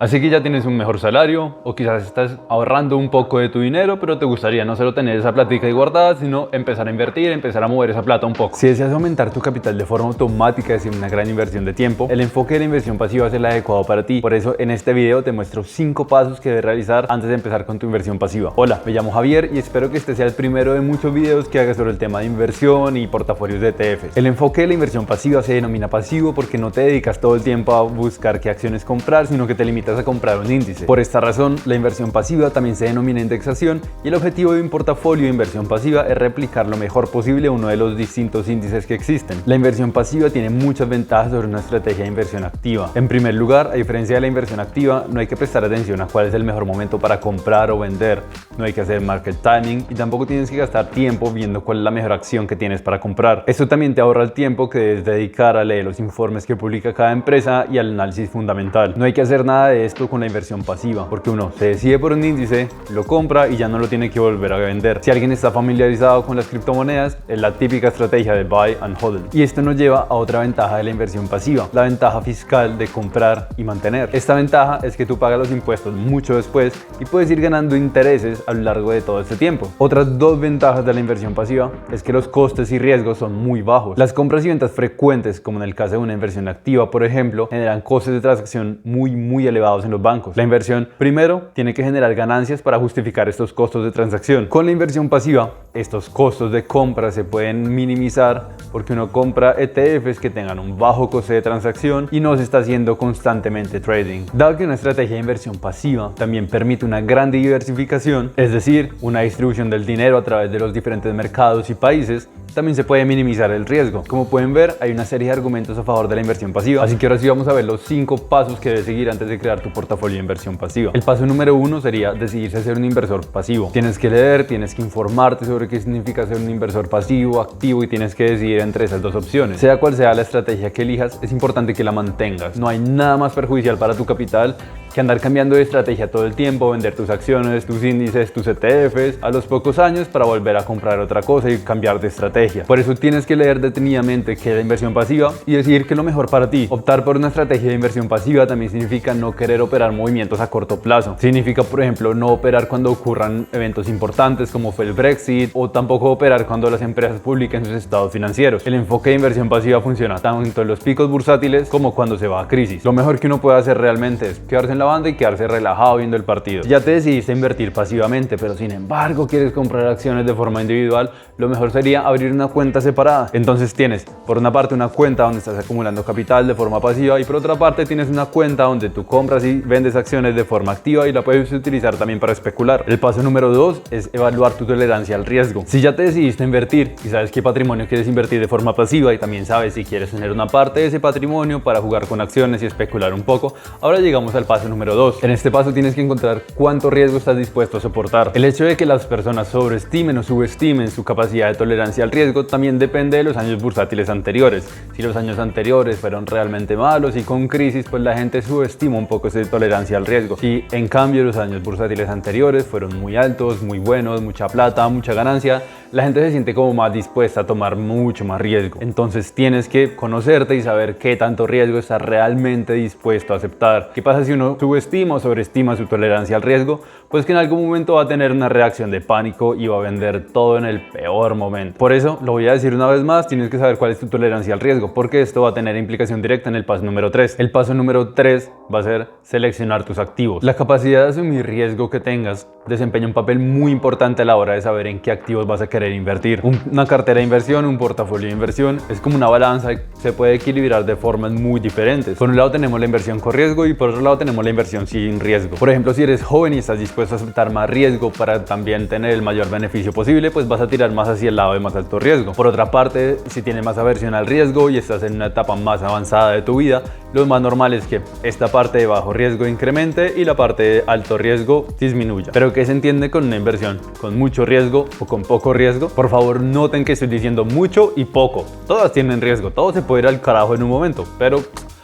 Así que ya tienes un mejor salario o quizás estás ahorrando un poco de tu dinero, pero te gustaría no solo tener esa plática ahí guardada, sino empezar a invertir, empezar a mover esa plata un poco. Si deseas aumentar tu capital de forma automática sin una gran inversión de tiempo, el enfoque de la inversión pasiva es el adecuado para ti. Por eso en este video te muestro 5 pasos que debes realizar antes de empezar con tu inversión pasiva. Hola, me llamo Javier y espero que este sea el primero de muchos videos que haga sobre el tema de inversión y portafolios de ETFs. El enfoque de la inversión pasiva se denomina pasivo porque no te dedicas todo el tiempo a buscar qué acciones comprar, sino que te limitas a comprar un índice. Por esta razón, la inversión pasiva también se denomina indexación y el objetivo de un portafolio de inversión pasiva es replicar lo mejor posible uno de los distintos índices que existen. La inversión pasiva tiene muchas ventajas sobre una estrategia de inversión activa. En primer lugar, a diferencia de la inversión activa, no hay que prestar atención a cuál es el mejor momento para comprar o vender, no hay que hacer market timing y tampoco tienes que gastar tiempo viendo cuál es la mejor acción que tienes para comprar. Esto también te ahorra el tiempo que debes dedicar a leer los informes que publica cada empresa y al análisis fundamental. No hay que hacer nada de esto con la inversión pasiva, porque uno se decide por un índice, lo compra y ya no lo tiene que volver a vender. Si alguien está familiarizado con las criptomonedas, es la típica estrategia de buy and hold. Y esto nos lleva a otra ventaja de la inversión pasiva, la ventaja fiscal de comprar y mantener. Esta ventaja es que tú pagas los impuestos mucho después y puedes ir ganando intereses a lo largo de todo este tiempo. Otras dos ventajas de la inversión pasiva es que los costes y riesgos son muy bajos. Las compras y ventas frecuentes, como en el caso de una inversión activa, por ejemplo, generan costes de transacción muy elevados en los bancos. La inversión, primero, tiene que generar ganancias para justificar estos costos de transacción. Con la inversión pasiva, estos costos de compra se pueden minimizar porque uno compra ETFs que tengan un bajo coste de transacción y no se está haciendo constantemente trading. Dado que una estrategia de inversión pasiva también permite una gran diversificación, es decir, una distribución del dinero a través de los diferentes mercados y países, también se puede minimizar el riesgo. Como pueden ver, hay una serie de argumentos a favor de la inversión pasiva, así que ahora sí vamos a ver los 5 pasos que debes seguir antes de crear tu portafolio de inversión pasiva. El paso número 1 sería decidirse a ser un inversor pasivo. Tienes que leer, tienes que informarte sobre qué significa ser un inversor pasivo, activo y tienes que decidir entre esas dos opciones. Sea cual sea la estrategia que elijas, es importante que la mantengas. No hay nada más perjudicial para tu capital que andar cambiando de estrategia todo el tiempo, vender tus acciones, tus índices, tus ETFs a los pocos años para volver a comprar otra cosa y cambiar de estrategia. Por eso tienes que leer detenidamente qué es la inversión pasiva y decidir qué es lo mejor para ti. Optar por una estrategia de inversión pasiva también significa no querer operar movimientos a corto plazo. Significa, por ejemplo, no operar cuando ocurran eventos importantes como fue el Brexit o tampoco operar cuando las empresas publiquen sus estados financieros. El enfoque de inversión pasiva funciona tanto en los picos bursátiles como cuando se va a crisis. Lo mejor que uno puede hacer realmente es quedarse en la banda y quedarse relajado viendo el partido. Ya te decidiste a invertir pasivamente, pero sin embargo quieres comprar acciones de forma individual, lo mejor sería abrir una cuenta separada. Entonces tienes por una parte una cuenta donde estás acumulando capital de forma pasiva y por otra parte tienes una cuenta donde tú compras y vendes acciones de forma activa y la puedes utilizar también para especular. El paso número 2 es evaluar tu tolerancia al riesgo. Si ya te decidiste a invertir y sabes qué patrimonio quieres invertir de forma pasiva y también sabes si quieres tener una parte de ese patrimonio para jugar con acciones y especular un poco, ahora llegamos al paso número 2. En este paso tienes que encontrar cuánto riesgo estás dispuesto a soportar. El hecho de que las personas sobreestimen o subestimen su capacidad de tolerancia al riesgo también depende de los años bursátiles anteriores. Si los años anteriores fueron realmente malos y con crisis, pues la gente subestima un poco esa tolerancia al riesgo. Si en cambio los años bursátiles anteriores fueron muy altos, muy buenos, mucha plata, mucha ganancia, la gente se siente como más dispuesta a tomar mucho más riesgo. Entonces tienes que conocerte y saber qué tanto riesgo estás realmente dispuesto a aceptar. ¿Qué pasa si uno subestima o sobreestima su tolerancia al riesgo? Pues que en algún momento va a tener una reacción de pánico y va a vender todo en el peor momento. Por eso, lo voy a decir una vez más, tienes que saber cuál es tu tolerancia al riesgo, porque esto va a tener implicación directa en el paso número 3. El paso número 3 va a ser seleccionar tus activos. La capacidad de asumir riesgo que tengas desempeña un papel muy importante a la hora de saber en qué activos vas a querer invertir. Una cartera de inversión, un portafolio de inversión, es como una balanza y se puede equilibrar de formas muy diferentes. Por un lado tenemos la inversión con riesgo y por otro lado tenemos la inversión sin riesgo. Por ejemplo, si eres joven y estás dispuesto a aceptar más riesgo para también tener el mayor beneficio posible, pues vas a tirar más hacia el lado de más alto riesgo. Por otra parte, si tienes más aversión al riesgo y estás en una etapa más avanzada de tu vida, lo más normal es que esta parte de bajo riesgo incremente y la parte de alto riesgo disminuya. Pero ¿qué se entiende con una inversión con mucho riesgo o con poco riesgo? Por favor, noten que estoy diciendo mucho y poco. Todas tienen riesgo, todo se puede ir al carajo en un momento, pero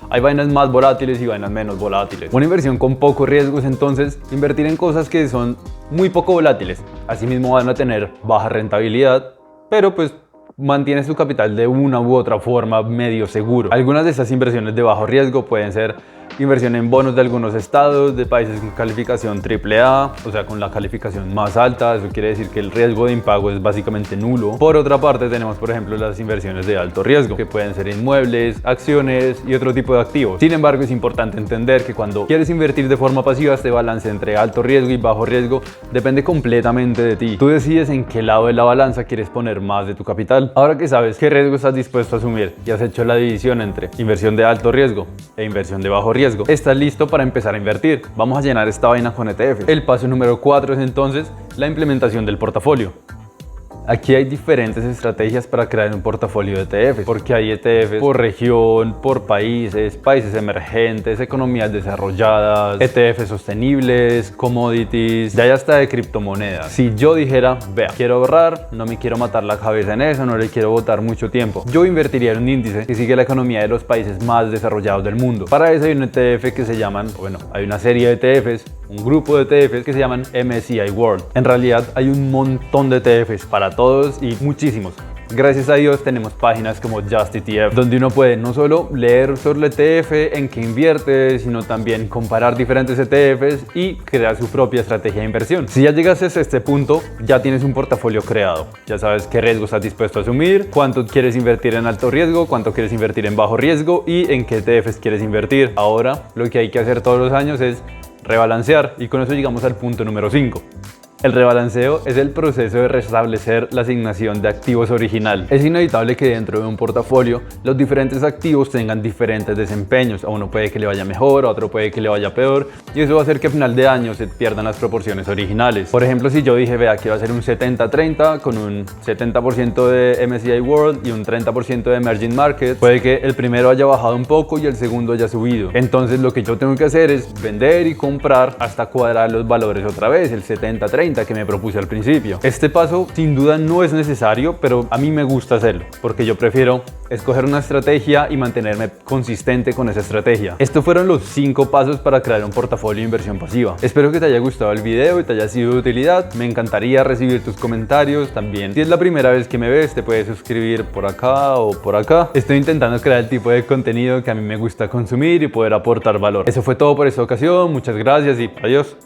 hay vainas más volátiles y vainas menos volátiles. Una inversión con poco riesgo es entonces invertir en cosas que son muy poco volátiles. Asimismo van a tener baja rentabilidad, pero pues mantiene su capital de una u otra forma medio seguro. Algunas de estas inversiones de bajo riesgo pueden ser inversión en bonos de algunos estados, de países con calificación AAA, o sea, con la calificación más alta. Eso quiere decir que el riesgo de impago es básicamente nulo. Por otra parte, tenemos, por ejemplo, las inversiones de alto riesgo, que pueden ser inmuebles, acciones y otro tipo de activos. Sin embargo, es importante entender que cuando quieres invertir de forma pasiva, este balance entre alto riesgo y bajo riesgo depende completamente de ti. Tú decides en qué lado de la balanza quieres poner más de tu capital. Ahora que sabes qué riesgo estás dispuesto a asumir y has hecho la división entre inversión de alto riesgo e inversión de bajo riesgo, estás listo para empezar a invertir. Vamos a llenar esta vaina con ETF. El paso número 4 es entonces la implementación del portafolio. Aquí hay diferentes estrategias para crear un portafolio de ETFs, porque hay ETFs por región, por países, países emergentes, economías desarrolladas, ETFs sostenibles, commodities, ya hasta de criptomonedas. Si yo dijera, vea, quiero ahorrar, no me quiero matar la cabeza en eso, no le quiero botar mucho tiempo, yo invertiría en un índice que sigue la economía de los países más desarrollados del mundo. Para eso hay un ETF que se llaman, bueno, hay una serie de ETFs, un grupo de ETFs que se llaman MSCI World. En realidad hay un montón de ETFs para todos y muchísimos. Gracias a Dios tenemos páginas como Just ETF, donde uno puede no solo leer sobre el ETF, en qué invierte, sino también comparar diferentes ETFs y crear su propia estrategia de inversión. Si ya llegaste a este punto, ya tienes un portafolio creado. Ya sabes qué riesgo estás dispuesto a asumir, cuánto quieres invertir en alto riesgo, cuánto quieres invertir en bajo riesgo y en qué ETFs quieres invertir. Ahora, lo que hay que hacer todos los años es rebalancear, y con eso llegamos al punto número 5. El rebalanceo es el proceso de restablecer la asignación de activos original. Es inevitable que dentro de un portafolio los diferentes activos tengan diferentes desempeños. A uno puede que le vaya mejor, a otro puede que le vaya peor, y eso va a hacer que a final de año se pierdan las proporciones originales. Por ejemplo, si yo dije, vea, quiero hacer un 70-30 con un 70% de MSCI World y un 30% de Emerging Markets, puede que el primero haya bajado un poco y el segundo haya subido. Entonces lo que yo tengo que hacer es vender y comprar hasta cuadrar los valores otra vez, el 70-30 que me propuse al principio. Este paso sin duda no es necesario, pero a mí me gusta hacerlo porque yo prefiero escoger una estrategia y mantenerme consistente con esa estrategia. Estos fueron los 5 pasos para crear un portafolio de inversión pasiva. Espero que te haya gustado el video y te haya sido de utilidad. Me encantaría recibir tus comentarios también. Si es la primera vez que me ves, te puedes suscribir por acá o por acá. Estoy intentando crear el tipo de contenido que a mí me gusta consumir y poder aportar valor. Eso fue todo por esta ocasión. Muchas gracias y adiós.